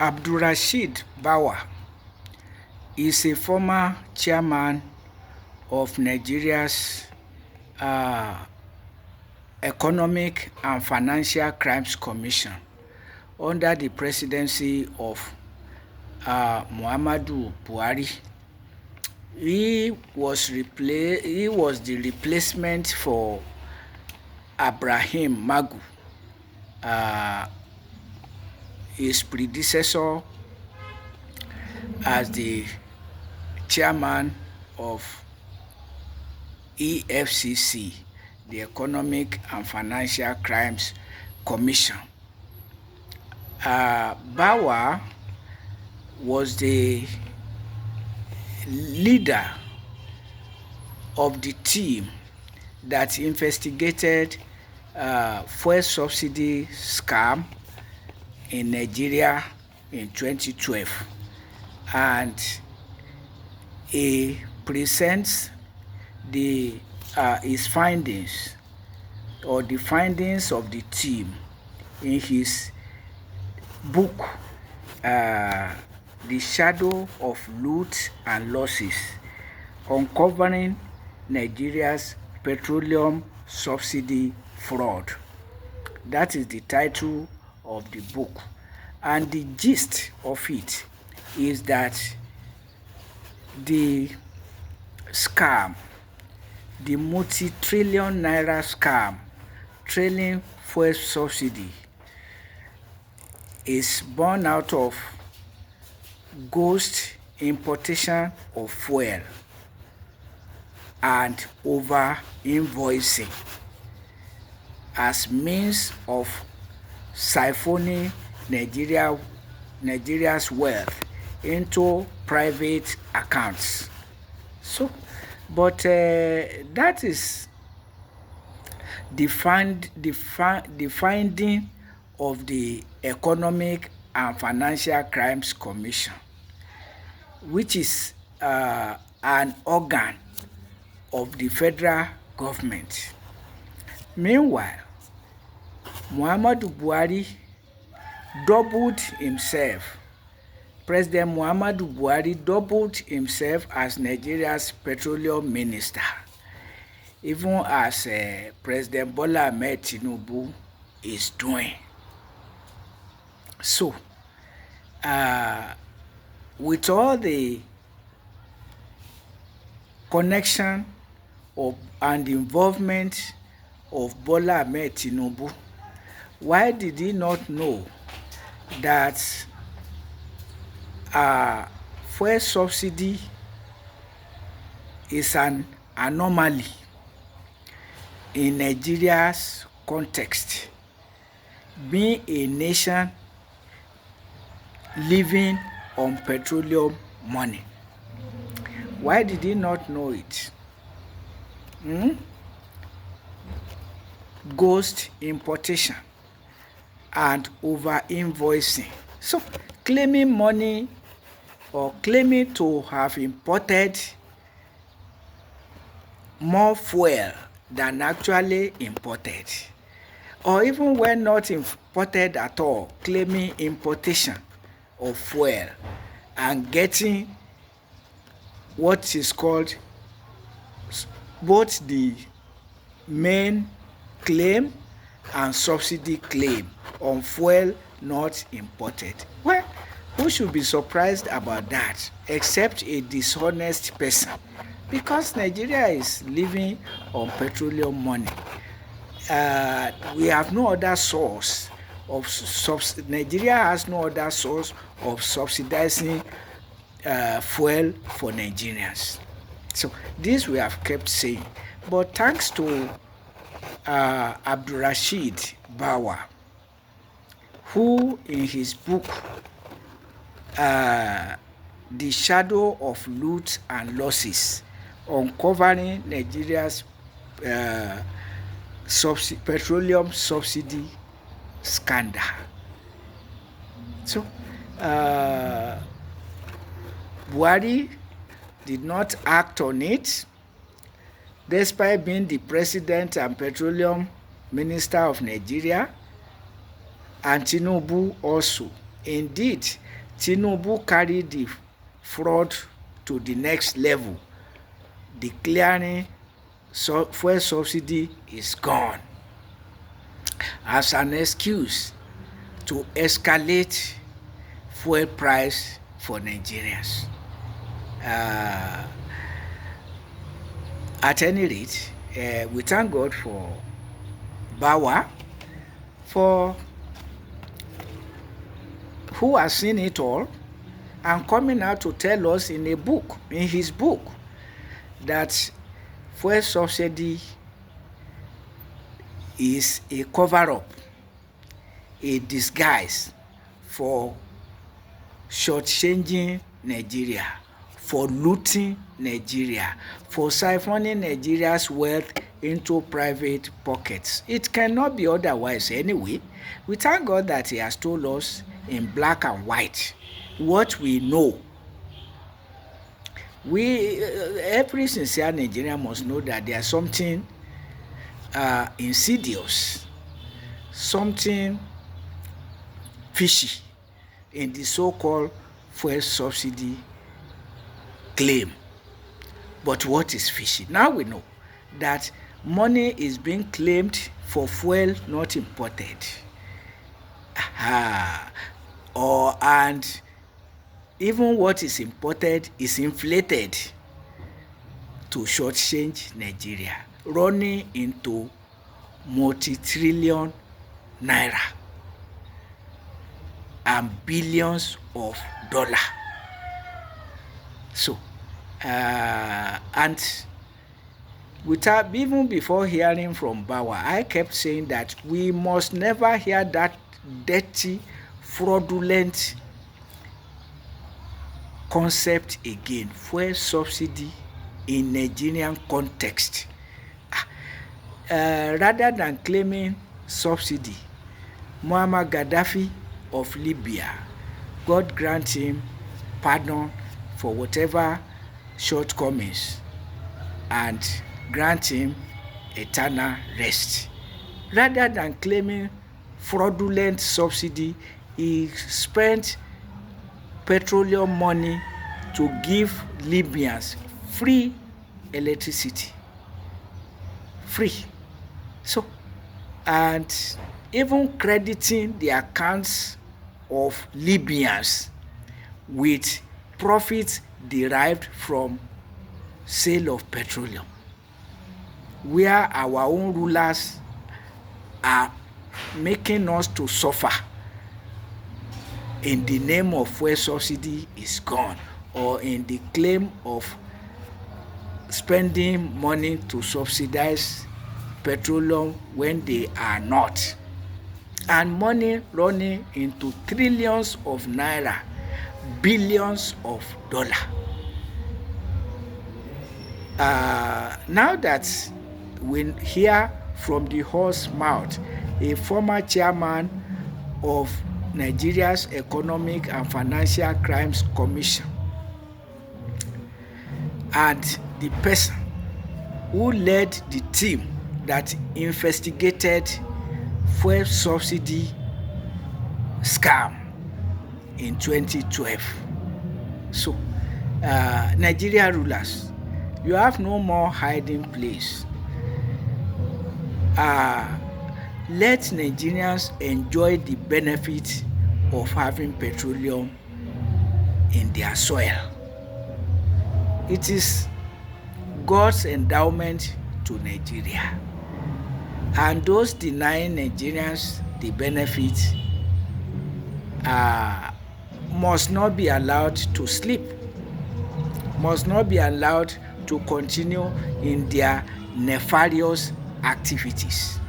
Abdulrasheed Bawa is a former chairman of Nigeria's Economic and Financial Crimes Commission under the presidency of Muhammadu Buhari. He was the replacement for Ibrahim Magu, his predecessor as the chairman of EFCC, the Economic and Financial Crimes Commission. Bawa was the leader of the team that investigated fuel subsidy scam in Nigeria in 2012, and he presents his findings, or the findings of the team, in his book, The Shadow of Loot and Losses, Uncovering Nigeria's Petroleum Subsidy Fraud. That is the title of the book, and the gist of it is that the scam, the multi-trillion naira scam trailing fuel subsidy, is born out of ghost importation of fuel and over invoicing as means of siphoning Nigeria's wealth into private accounts. So, but that is the finding of the Economic and Financial Crimes Commission, which is an organ of the federal government. Meanwhile, Muhammadu Buhari doubled himself. President Muhammadu Buhari doubled himself as Nigeria's petroleum minister, even as President Bola Ahmed Tinubu is doing. So, with all the connection and involvement of Bola Ahmed Tinubu, why did he not know that fuel subsidy is an anomaly in Nigeria's context, being a nation living on petroleum money? Why did he not know it? Ghost importation and over invoicing. So, claiming money or claiming to have imported more fuel than actually imported, or even when not imported at all, claiming importation of fuel and getting what is called both the main claim and subsidy claim on fuel not imported. Well, who should be surprised about that except a dishonest person? Because Nigeria is living on petroleum money. We have no other source of Nigeria has no other source of subsidizing fuel for Nigerians. So this we have kept saying. But thanks to Abdulrasheed Bawa, who in his book The Shadow of Loot and Losses, Uncovering Nigeria's petroleum subsidy scandal. So Buhari did not act on it, despite being the president and petroleum minister of Nigeria, and Tinubu also Indeed, Tinubu carried the fraud to the next level, declaring fuel subsidy is gone as an excuse to escalate fuel price for Nigerians. At any rate, we thank God for Bawa, for who has seen it all and coming out to tell us in his book, that fuel subsidy is a cover-up, a disguise for shortchanging Nigeria, for looting Nigeria, for siphoning Nigeria's wealth into private pockets. It cannot be otherwise anyway. We thank God that he has told us in black and white what we know. Every sincere Nigerian must know that there is something insidious, something fishy in the so-called fuel subsidy claim. But what is fishy? Now we know that money is being claimed for fuel not imported. And even what is imported is inflated to shortchange Nigeria, running into multi-trillion naira and billions of dollars. So, and without, even before hearing from Bawa, I kept saying that we must never hear that dirty, fraudulent concept again, fuel subsidy in Nigerian context. Rather than claiming subsidy, Muammar Gaddafi of Libya, God grant him pardon for whatever shortcomings and grant him eternal rest. Rather than claiming fraudulent subsidy, he spent petroleum money to give Libyans free electricity. Free. So, and even crediting the accounts of Libyans with profits derived from sale of petroleum, where our own rulers are making us to suffer in the name of fuel subsidy is gone, or in the claim of spending money to subsidize petroleum when they are not, and money running into trillions of naira, billions of dollars. Now that we hear from the horse mouth, a former chairman of Nigeria's Economic and Financial Crimes Commission, and the person who led the team that investigated fuel subsidy scam in 2012. So, Nigeria rulers, you have no more hiding place. Let Nigerians enjoy the benefit of having petroleum in their soil. It is God's endowment to Nigeria, and those denying Nigerians the benefit must not be allowed to sleep, must not be allowed to continue in their nefarious activities.